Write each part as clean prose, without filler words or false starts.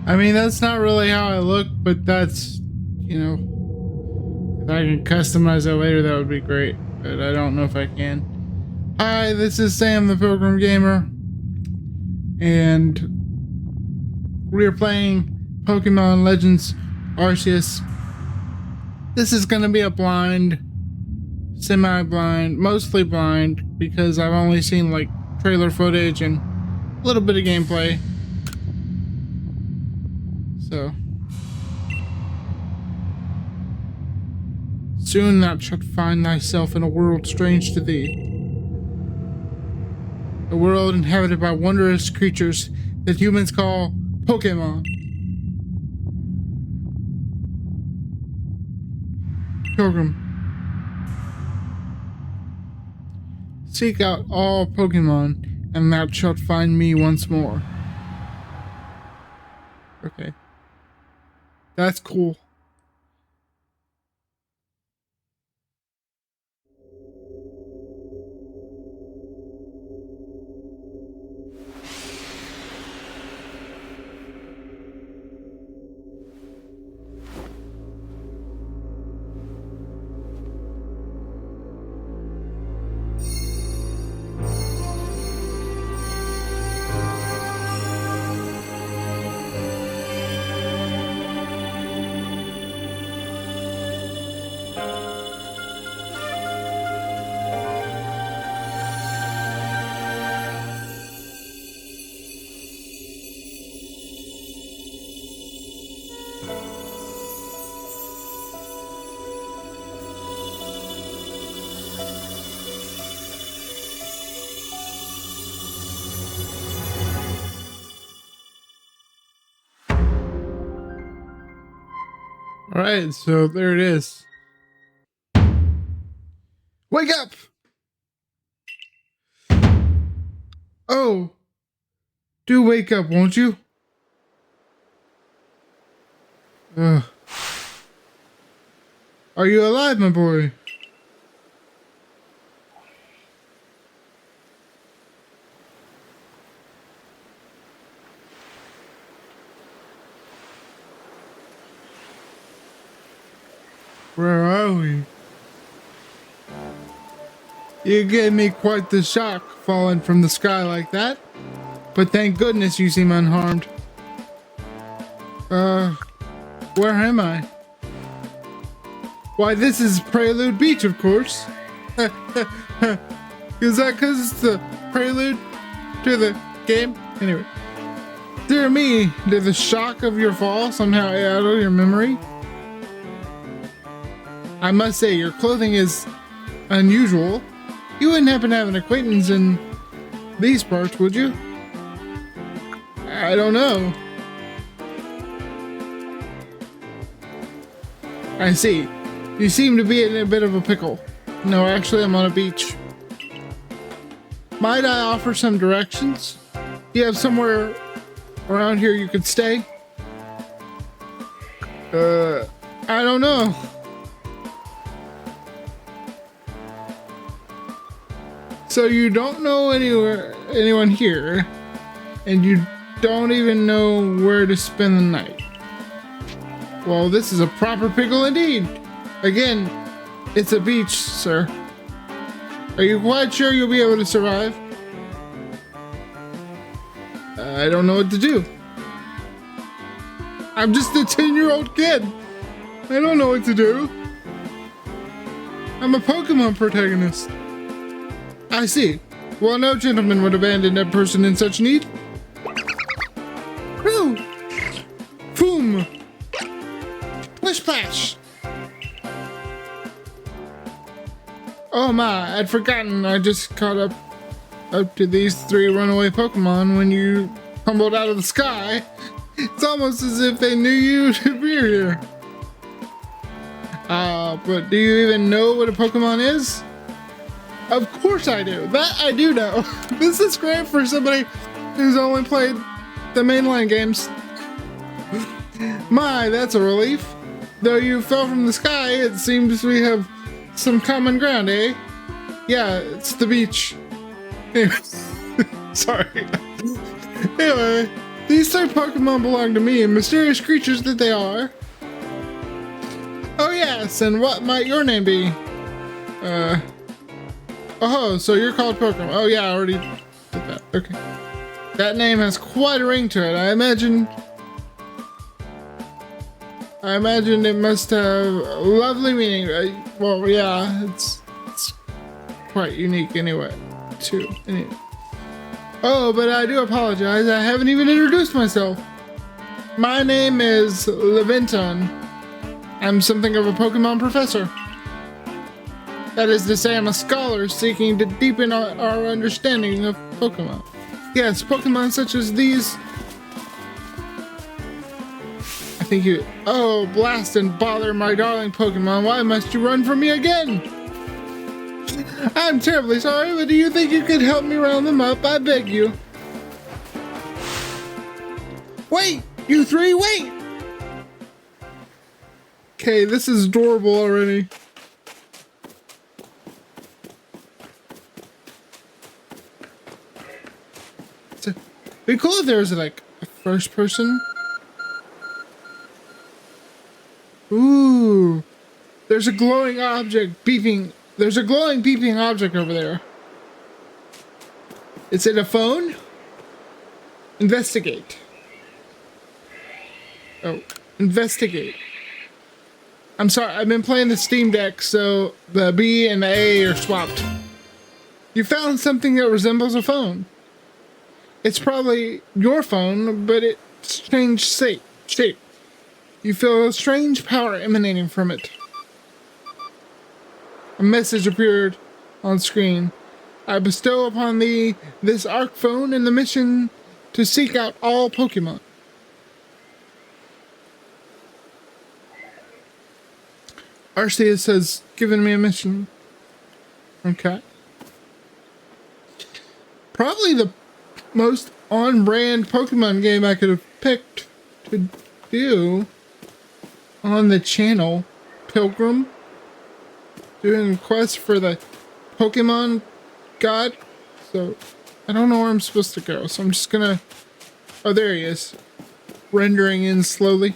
I mean, that's not really how I look, but that's, you know, if I can customize that later, that would be great. But I don't know if I can. Hi, this is Sam the Pilgrim Gamer. And we're playing Pokemon Legends Arceus. This is going to be a blind, semi-blind, mostly blind, because I've only seen like trailer footage and a little bit of gameplay. So soon thou shalt find thyself in a world strange to thee. A world inhabited by wondrous creatures that humans call Pokemon. Pilgrim, seek out all Pokemon, and thou shalt find me once more. Okay. That's cool. All right, so there it is. Wake up! Oh, do wake up, won't you? Ugh. Are you alive, my boy? Where are we? You gave me quite the shock falling from the sky like that. But thank goodness you seem unharmed. Where am I? Why, this is Prelude Beach, of course. Is that because it's the prelude to the game? Anyway. Dear me, did the shock of your fall somehow out of your memory? I must say, your clothing is unusual. You wouldn't happen to have an acquaintance in these parts, would you? I don't know. I see. You seem to be in a bit of a pickle. No, actually, I'm on a beach. Might I offer some directions? Do you have somewhere around here you could stay? I don't know. So you don't know anyone here, and you don't even know where to spend the night. Well, this is a proper pickle indeed. Again, it's a beach, sir. Are you quite sure you'll be able to survive? I don't know what to do. I'm just a 10-year-old kid. I don't know what to do. I'm a Pokemon protagonist. I see. Well, no gentleman would abandon a person in such need. Whew! Boom! Splish splash! Oh my, I'd forgotten I just caught up to these 3 runaway Pokemon when you tumbled out of the sky. It's almost as if they knew you to be here. But do you even know what a Pokemon is? Of course I do. That I do know. This is great for somebody who's only played the mainline games. My, that's a relief. Though you fell from the sky, it seems we have some common ground, eh? Yeah, it's the beach. Anyway, sorry. Anyway, These three Pokemon belong to me, and mysterious creatures that they are. Oh yes, and what might your name be? Oh, so you're called Pokemon. Oh yeah, I already did that. Okay. That name has quite a ring to it. I imagine it must have a lovely meaning. Well, yeah, it's quite unique anyway, too. Anyway. Oh, but I do apologize. I haven't even introduced myself. My name is Levinton. I'm something of a Pokemon professor. That is to say, I'm a scholar seeking to deepen our understanding of Pokemon. Yes, Pokemon such as these. I think you. Oh, blast and bother, my darling Pokemon. Why must you run from me again? I'm terribly sorry, but do you think you could help me round them up? I beg you. Wait! You three, wait! Okay, this is adorable already. It'd be cool if there was like a first person. Ooh. There's a glowing object beeping. There's a glowing beeping object over there. Is it a phone? Investigate. Oh, investigate. I'm sorry, I've been playing the Steam Deck, so the B and the A are swapped. You found something that resembles a phone. It's probably your phone, but it's changed shape. You feel a strange power emanating from it. A message appeared on screen. I bestow upon thee this Arc phone and the mission to seek out all Pokemon. Arceus has given me a mission. Okay. Probably the most on-brand Pokemon game I could have picked to do on the channel. Pilgrim. Doing quests for the Pokemon God. So, I don't know where I'm supposed to go. So I'm just gonna... Oh, there he is. Rendering in slowly.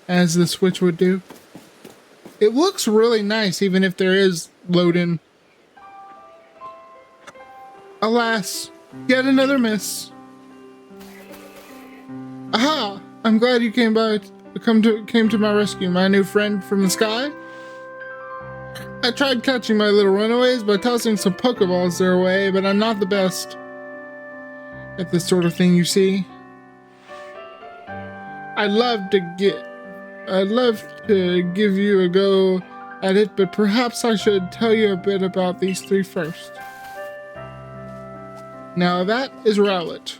As the Switch would do. It looks really nice, even if there is load-in. Alas, yet another miss. Aha! I'm glad you came to my rescue, my new friend from the sky. I tried catching my little runaways by tossing some Pokeballs their way, but I'm not the best at this sort of thing, you see. I'd love to give you a go at it, but perhaps I should tell you a bit about these three first. Now that is Rowlet.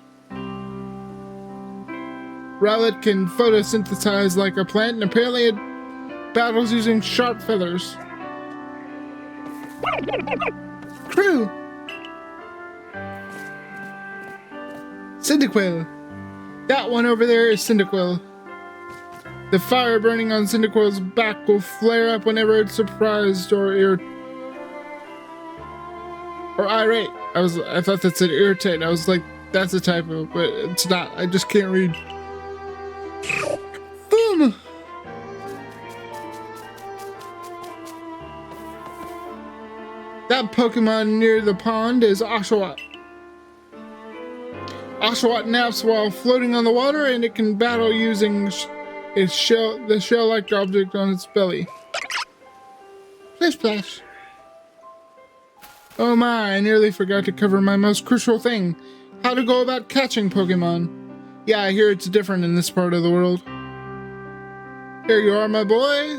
Rowlet can photosynthesize like a plant, and apparently it battles using sharp feathers. Crew! Cyndaquil. That one over there is Cyndaquil. The fire burning on Cyndaquil's back will flare up whenever it's surprised or irate. I thought that said irritate. I was like, that's a typo, but it's not. I just can't read. Boom! That Pokemon near the pond is Oshawott. Oshawott naps while floating on the water, and it can battle using its the shell-like object on its belly. Splish splash. Oh my, I nearly forgot to cover my most crucial thing. How to go about catching Pokemon. Yeah, I hear it's different in this part of the world. Here you are, my boy.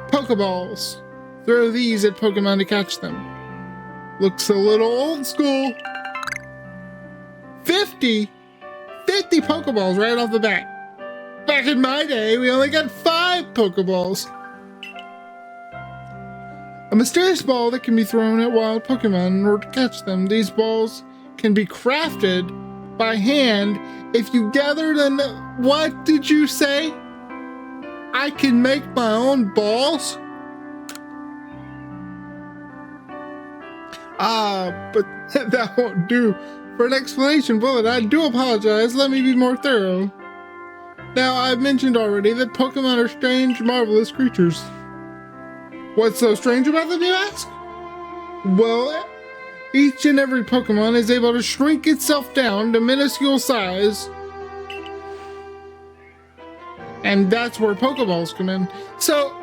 Pokeballs. Throw these at Pokemon to catch them. Looks a little old school. 50 Pokeballs right off the bat. Back in my day, we only got 5 Pokeballs. A mysterious ball that can be thrown at wild Pokemon in order to catch them. These balls can be crafted by hand if you gather them. What did you say? I can make my own balls? But that won't do for an explanation, will it? I do apologize. Let me be more thorough. Now, I've mentioned already that Pokemon are strange, marvelous creatures. What's so strange about them, you ask? Well, each and every Pokemon is able to shrink itself down to minuscule size. And that's where Pokeballs come in. So,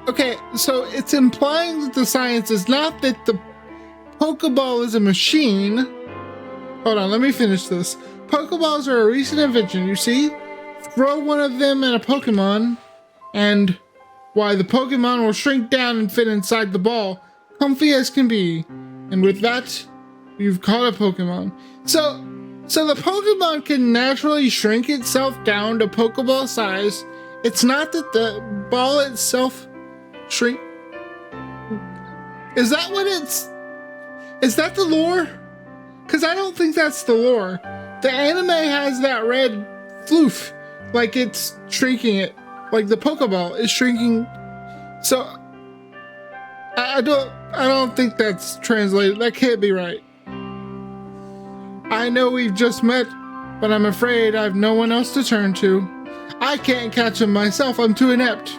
okay, so it's implying that the science is not that the Pokeball is a machine. Hold on, let me finish this. Pokeballs are a recent invention, you see? Throw one of them at a Pokemon, and why, the Pokemon will shrink down and fit inside the ball, comfy as can be. And with that, you've caught a Pokemon. So the Pokemon can naturally shrink itself down to Pokeball size. It's not that the ball itself shrink. Is that what is that the lore? Because I don't think that's the lore. The anime has that red floof, like it's shrinking it, like the Pokeball is shrinking. So I don't think that's translated. That can't be right. I know we've just met, but I'm afraid I've no one else to turn to. I can't catch him myself, I'm too inept.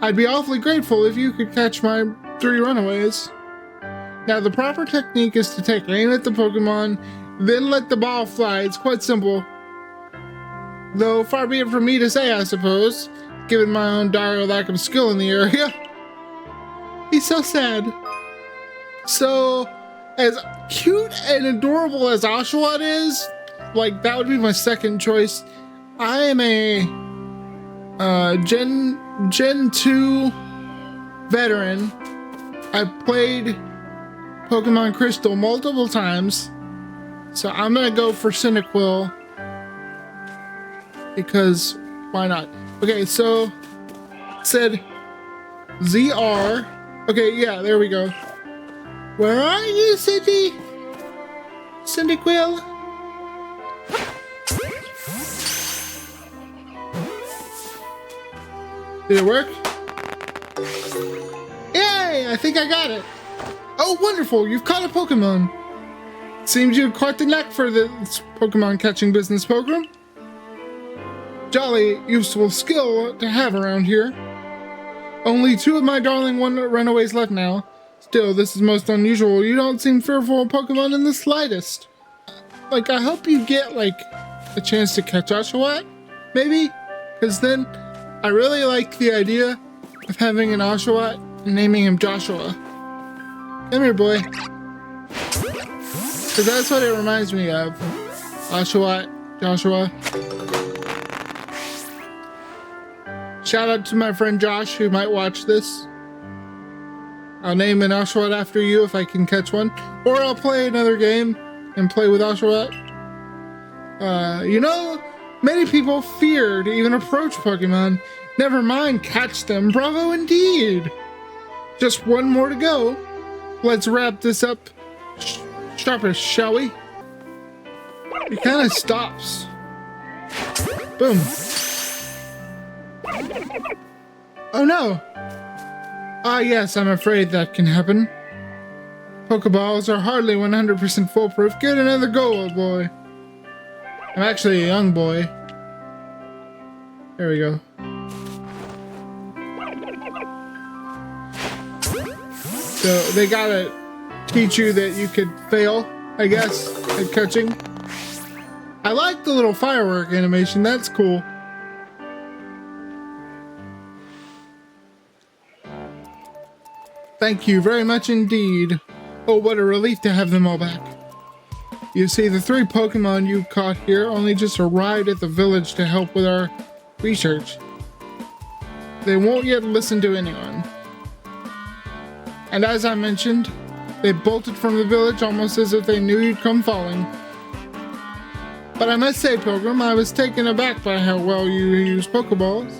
I'd be awfully grateful if you could catch my 3 runaways. Now, the proper technique is to take aim at the Pokemon, then let the ball fly. It's quite simple. Though far be it from me to say, I suppose, given my own dire lack of skill in the area. He's so sad. So, as cute and adorable as Oshawott is, like, that would be my second choice. I am a Gen 2 veteran. I've played Pokemon Crystal multiple times, so I'm gonna go for Cyndaquil because why not? Okay, so it said ZR. Okay, yeah, there we go. Where are you, Cindy? Cyndaquil? Did it work? Yay! I think I got it. Oh, wonderful! You've caught a Pokemon. Seems you have quite the knack for this Pokemon catching business, Pilgrim. Jolly useful skill to have around here. Only 2 of my darling runaways left now. Still, this is most unusual. You don't seem fearful of Pokemon in the slightest. Like, I hope you get, like, a chance to catch Oshawott, maybe? Because then, I really like the idea of having an Oshawott and naming him Joshua. Come here, boy. Because that's what it reminds me of. Oshawott, Joshua. Shout out to my friend Josh who might watch this. I'll name an Oshawott after you if I can catch one. Or I'll play another game and play with Oshawott. You know, many people fear to even approach Pokemon. Never mind catch them. Bravo indeed. Just one more to go. Let's wrap this up sharpish, shall we? It kind of stops. Boom. Oh no! Ah yes, I'm afraid that can happen. Pokeballs are hardly 100% foolproof. Get another go, old boy. I'm actually a young boy. There we go. So they gotta teach you that you could fail, I guess, at catching. I like the little firework animation, that's cool. Thank you very much indeed. Oh, what a relief to have them all back. You see, the 3 Pokemon you caught here only just arrived at the village to help with our research. They won't yet listen to anyone. And as I mentioned, they bolted from the village almost as if they knew you'd come falling. But I must say, Pilgrim, I was taken aback by how well you use Pokeballs.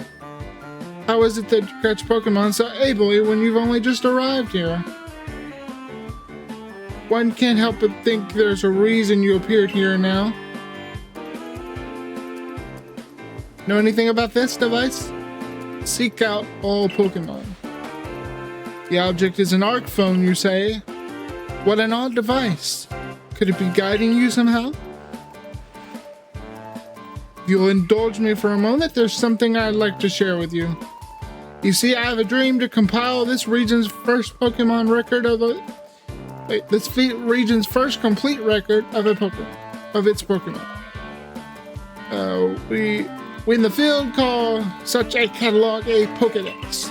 How is it that you catch Pokemon so ably when you've only just arrived here? One can't help but think there's a reason you appeared here now. Know anything about this device? Seek out all Pokemon. The object is an ARC phone, you say? What an odd device. Could it be guiding you somehow? If you'll indulge me for a moment, there's something I'd like to share with you. You see, I have a dream to compile this region's first Pokemon record of a... region's first complete record of its Pokemon. We in the field call such a catalog a Pokedex.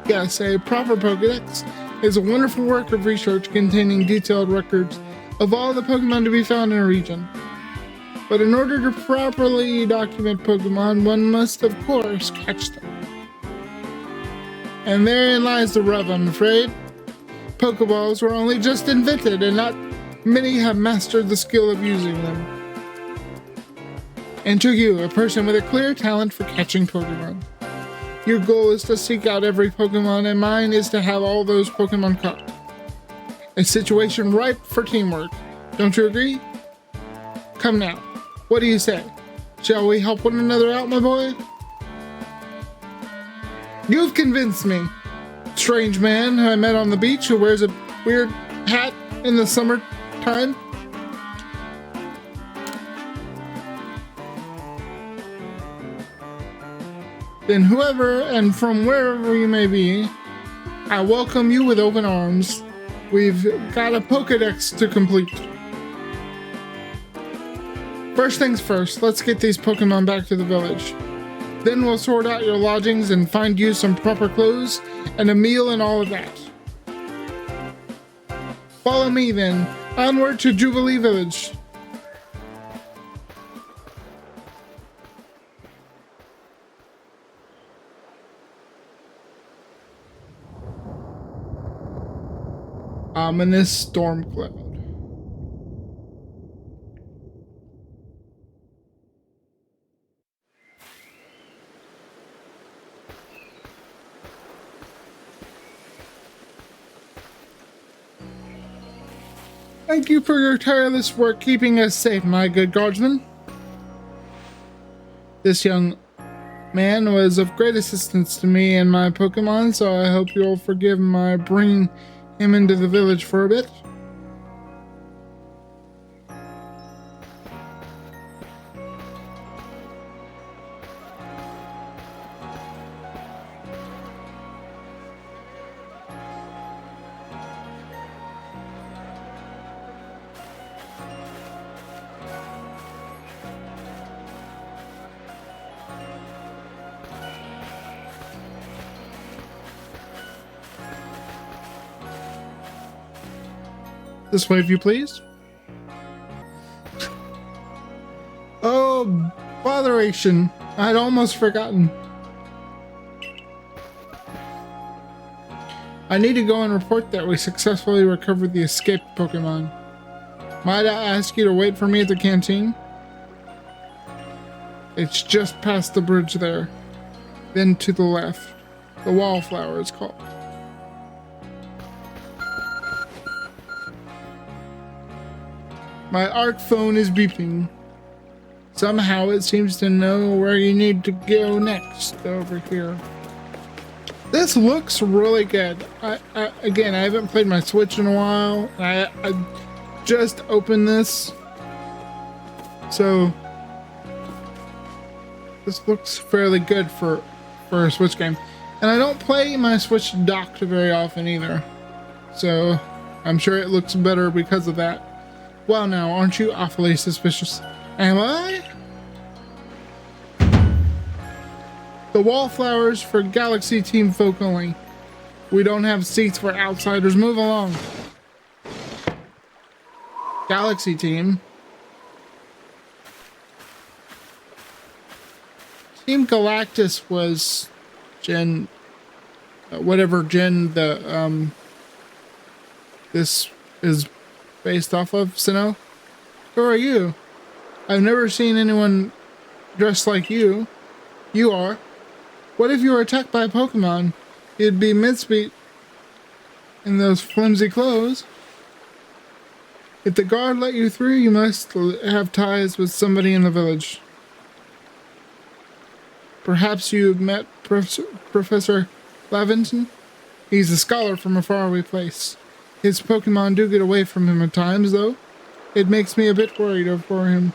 Yes, a proper Pokedex is a wonderful work of research containing detailed records of all the Pokemon to be found in a region. But in order to properly document Pokemon, one must, of course, catch them. And therein lies the rub, I'm afraid. Pokeballs were only just invented, and not many have mastered the skill of using them. Enter you, a person with a clear talent for catching Pokemon. Your goal is to seek out every Pokemon, and mine is to have all those Pokemon caught. A situation ripe for teamwork. Don't you agree? Come now. What do you say? Shall we help one another out, my boy? You've convinced me. Strange man who I met on the beach who wears a weird hat in the summertime. Then whoever and from wherever you may be, I welcome you with open arms. We've got a Pokedex to complete. First things first, let's get these Pokemon back to the village. Then we'll sort out your lodgings and find you some proper clothes and a meal and all of that. Follow me then, onward to Jubilife Village. Ominous storm cloud. Thank you for your tireless work keeping us safe, my good guardsman. This young man was of great assistance to me and my Pokemon, so I hope you'll forgive my bringing him into the village for a bit. This way, if you please. Oh, botheration. I'd almost forgotten. I need to go and report that we successfully recovered the escaped Pokemon. Might I ask you to wait for me at the canteen? It's just past the bridge there. Then to the left. The Wallflower is called. My ARC phone is beeping. Somehow it seems to know where you need to go next over here. This looks really good. Again, I haven't played my Switch in a while. I just opened this. So this looks fairly good for a Switch game. And I don't play my Switch docked very often either. So I'm sure it looks better because of that. Well now, aren't you awfully suspicious? Am I? The Wallflowers for Galaxy Team folk only. We don't have seats for outsiders. Move along. Galaxy Team. Team Galactus was Gen... whatever Gen the, this is based off of, Sinnoh. Who are you? I've never seen anyone dressed like you. You are. What if you were attacked by a Pokemon? You'd be mincemeat in those flimsy clothes. If the guard let you through, you must have ties with somebody in the village. Perhaps you've met Professor Laventon? He's a scholar from a faraway place. His Pokemon do get away from him at times, though. It makes me a bit worried for him.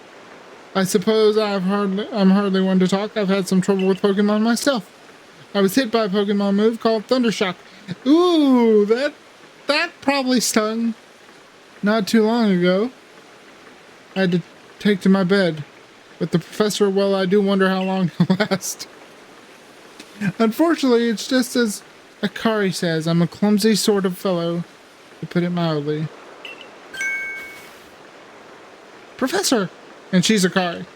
I suppose I'm hardly one to talk. I've had some trouble with Pokemon myself. I was hit by a Pokemon move called Thundershock. Ooh, that probably stung. Not too long ago. I had to take to my bed. With the professor, well, I do wonder how long he'll last. Unfortunately, it's just as Akari says, I'm a clumsy sort of fellow, to put it mildly. Professor! And she's Akari.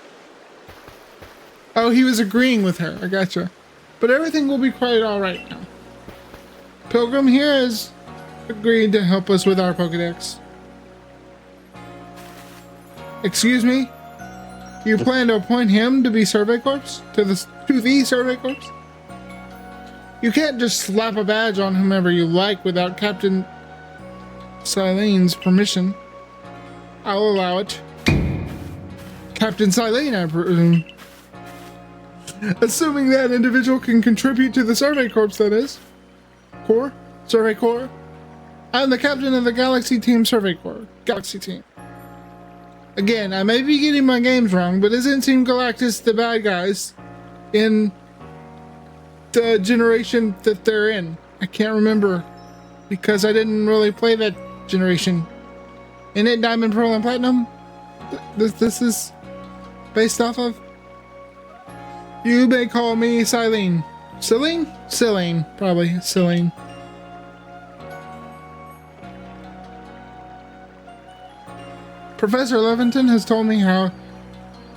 Oh, he was agreeing with her. I gotcha. But everything will be quite alright now. Pilgrim here has agreed to help us with our Pokedex. Excuse me? You plan to appoint him to be Survey Corps? To the Survey Corps? You can't just slap a badge on whomever you like without Captain Silene's permission. I'll allow it. Captain Silene, I presume. Assuming that individual can contribute to the Survey Corps, that is. Corps? Survey Corps? I'm the captain of the Galaxy Team Survey Corps. Galaxy Team. Again, I may be getting my games wrong, but isn't Team Galactus the bad guys in the generation that they're in? I can't remember because I didn't really play that generation. Isn't it Diamond, Pearl, and Platinum? This is based off of? You may call me Silene. Silene? Silene, probably. Silene. Professor Levinton has told me how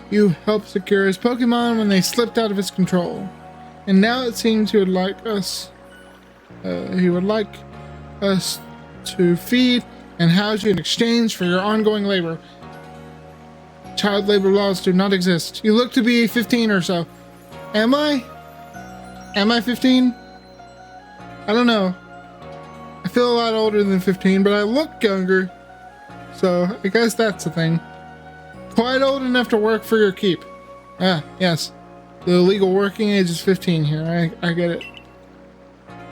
you helped secure his Pokemon when they slipped out of his control. And now it seems he would like us to feed and house you in exchange for your ongoing labor. Child labor laws do not exist. You look to be 15 or so. Am I? Am I 15? I don't know. I feel a lot older than 15, but I look younger. So, I guess that's the thing. Quite old enough to work for your keep. Ah, yes. The legal working age is 15 here. I get it.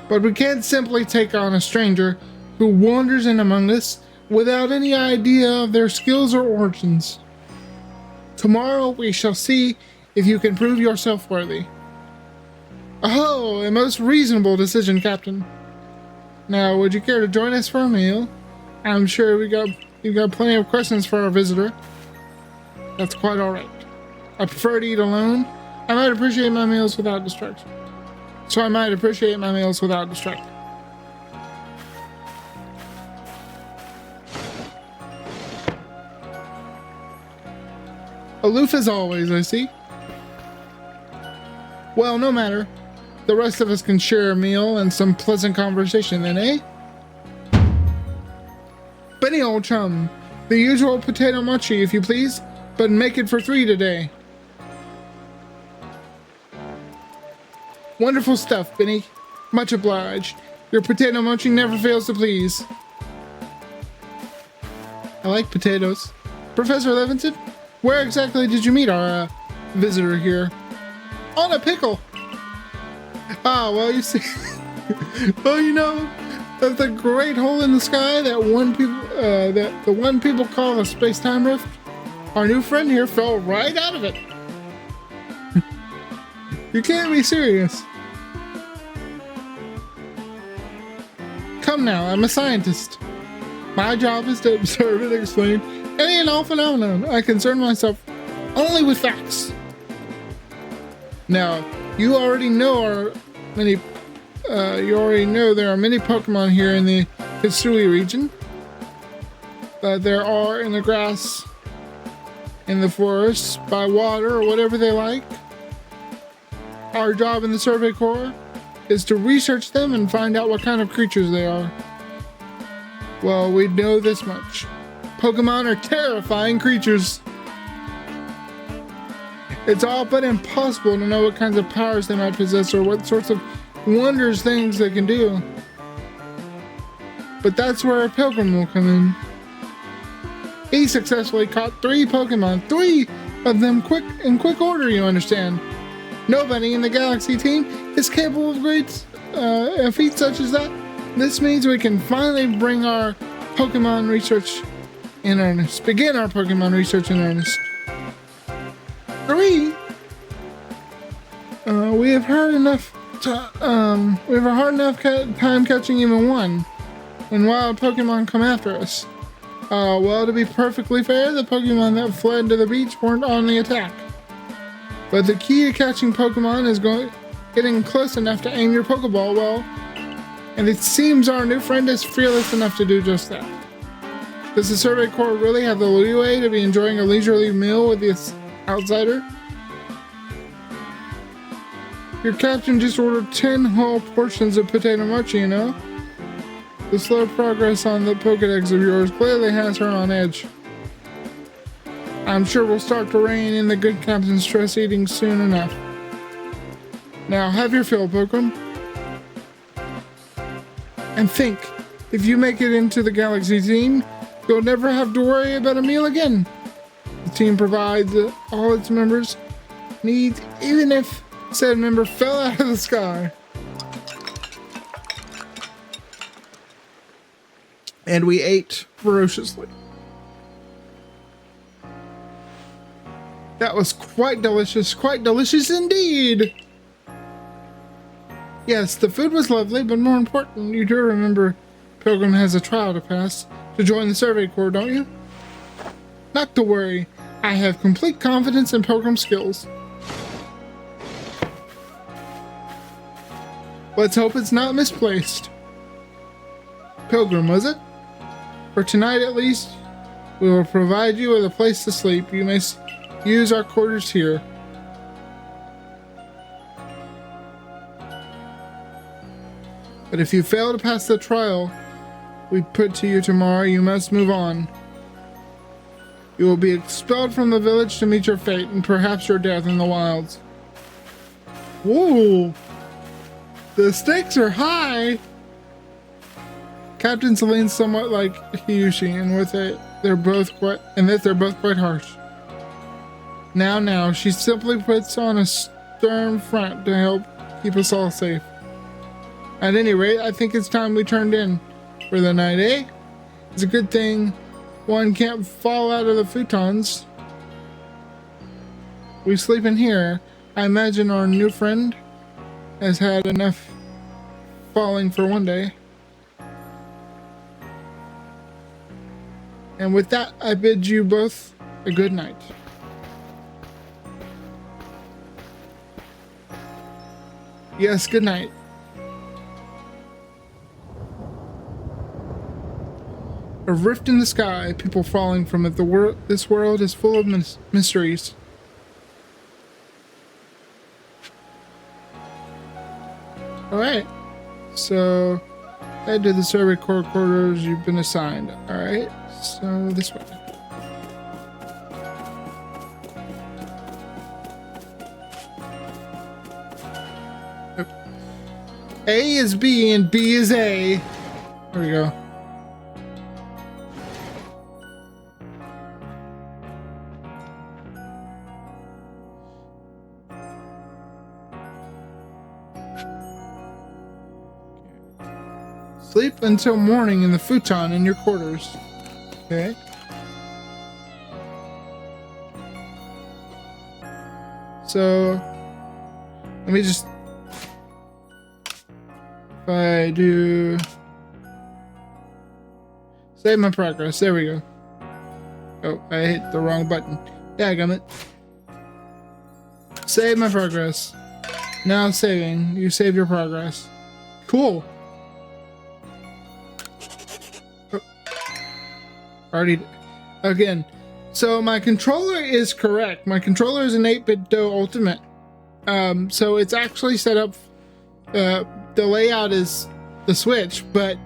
But we can't simply take on a stranger who wanders in among us without any idea of their skills or origins. Tomorrow we shall see if you can prove yourself worthy. Oh, a most reasonable decision, Captain. Now, would you care to join us for a meal? I'm sure you've got plenty of questions for our visitor. That's quite alright. I prefer to eat alone. I might appreciate my meals without distraction. Aloof as always, I see. Well, no matter. The rest of us can share a meal and some pleasant conversation then, eh? Benny, old chum. The usual potato mochi, if you please, but make it for 3 today. Wonderful stuff, Benny. Much obliged. Your potato mochi never fails to please. I like potatoes. Professor Levinson, where exactly did you meet our visitor here? On a pickle. Ah, well, you see. Well, you know, of the great hole in the sky that the one people call a space-time rift, our new friend here fell right out of it. You can't be serious. Come now, I'm a scientist. My job is to observe and explain any and all phenomenon. I concern myself only with facts. Now, you already know there are many Pokemon here in the Hisui region. There are in the grass, in the forest, by water, or whatever they like. Our job in the Survey Corps is to research them and find out what kind of creatures they are. Well, we know this much. Pokemon are terrifying creatures. It's all but impossible to know what kinds of powers they might possess or what sorts of wondrous things they can do. But that's where a Pilgrim will come in. He successfully caught 3 Pokemon, 3 of them in quick order, you understand. Nobody in the Galaxy team is capable of great feats such as that. This means we can finally begin our Pokemon research in earnest. 3. We have hard enough time catching even one, when wild Pokemon come after us. Well, to be perfectly fair, the Pokemon that fled to the beach weren't on the attack. But the key to catching Pokemon is getting close enough to aim your Pokeball well, and it seems our new friend is fearless enough to do just that. Does the Survey Corps really have the leeway to be enjoying a leisurely meal with this outsider? Your captain just ordered 10 whole portions of potato mochi, you know? The slow progress on the Pokedex of yours clearly has her on edge. I'm sure we'll start to rein in the good captain's stress eating soon enough. Now have your fill, Pokemon. And think, if you make it into the Galaxy team, you'll never have to worry about a meal again. The team provides all its members' needs, even if said member fell out of the sky. And we ate ferociously. That was quite delicious indeed. Yes, the food was lovely, but more important, you do remember Pilgrim has a trial to pass to join the Survey Corps, don't you? Not to worry, I have complete confidence in Pilgrim's skills. Let's hope it's not misplaced. Pilgrim, was it? For tonight at least, we will provide you with a place to sleep. You may use our quarters here. But if you fail to pass the trial we put to you tomorrow, you must move on. You will be expelled from the village to meet your fate and perhaps your death in the wilds. Whoa! The stakes are high! Captain Celine's somewhat like Hisui, and they're both quite harsh. Now, she simply puts on a stern front to help keep us all safe. At any rate, I think it's time we turned in for the night, eh? It's a good thing one can't fall out of the futons. We sleep in here. I imagine our new friend has had enough falling for one day. And with that, I bid you both a good night. Yes, good night. A rift in the sky, people falling from it. This world is full of mysteries. Alright, so head to the Survey Corps quarters you've been assigned. Alright, so this way. Yep. A is B and B is A. There we go. Sleep until morning in the futon in your quarters. Okay. So, let me just... If I do... Save my progress. There we go. Oh, I hit the wrong button. Dagummit. Save my progress. Now saving. You save your progress. Cool. Already again, so my controller is correct. My controller is an 8-bit Do Ultimate, so it's actually set up. The layout is the Switch, but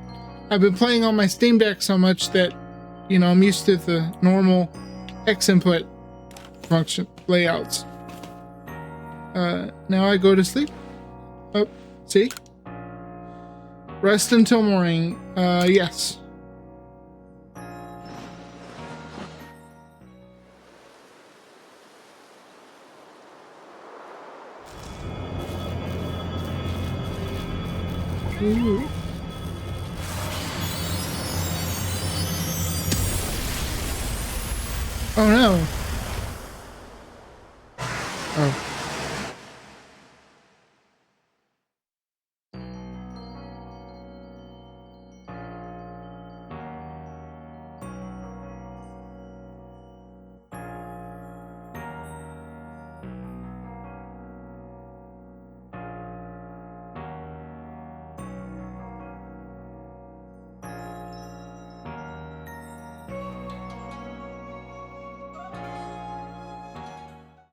I've been playing on my Steam Deck so much that, you know, I'm used to the normal X input function layouts. Now I go to sleep. Oh, see, rest until morning. Yes. Ooh. Oh no.